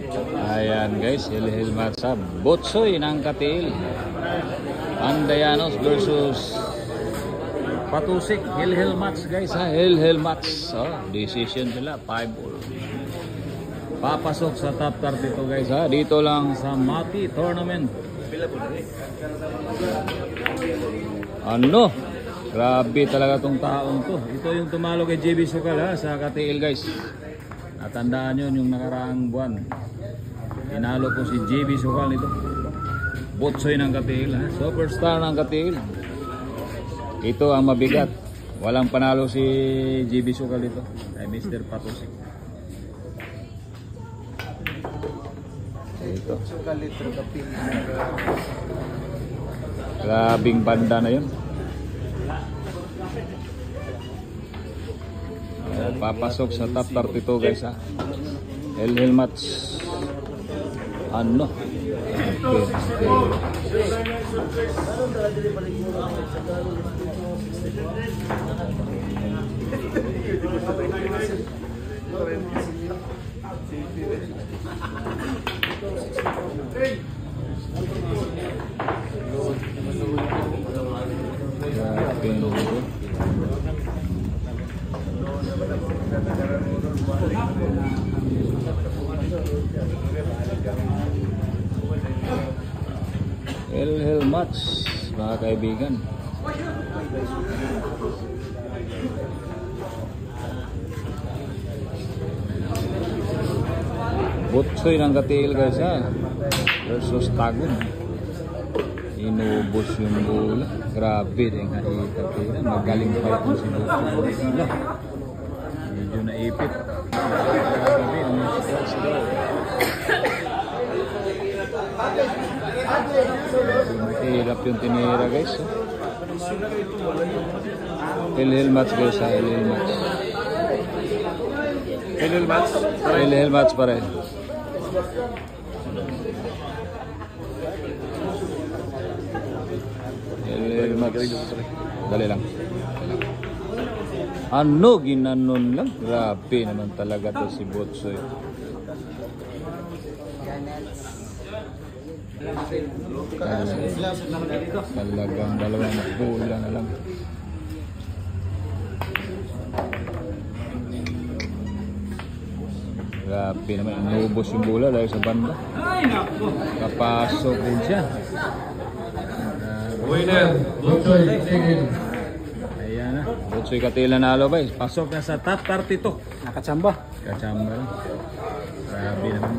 Ayan guys, Hell match sa Butsoy ng Katiil. Pandayanos versus Patusik. Hell match guys ha. Hell match. Decision sila 5-all. Papasok sa top 32 guys ha. Dito lang sa Mati Tournament. Ano? Grabe talaga tong taong to. Ito yung tumalo kay JB Sukal ha, sa Katiil guys. Natandaan nyo yung nakaraang buwan. Inalo po si JB Sukal nito. Butsoy ng Katiil ha. Superstar ng Katiil. Ito ang mabigat. Walang panalo si JB Sukal dito. Ay Mr. Patusik. Ito. Grabing banda na yun. Papasok sa top 32 guys ha. Hell match. Ano? Hell match mga kaibigan. Butsoy ng Katiil guys ha versus Tagum. Inubos yung bola. Grabe din nga Katiil. Magaling pa ito si Butsoy. Medyo naipit. Grabe ang hirap yung tinira guys. Hell match guys ha. Hell match. Hell match pa rin. Hell match. Dali lang. Ano ginanon lang. Grabe naman talaga to si Butsoy. Talagang dalawang bola na lang. Grabe naman, inubos yung bola dahil sa banda. Kapasok din siya. Winner, Butsoy. Ayan na, Butsoy Katiil nanalo ba? Pasok na sa top 32. Nakachamba. Kachamba lang. Grabe naman.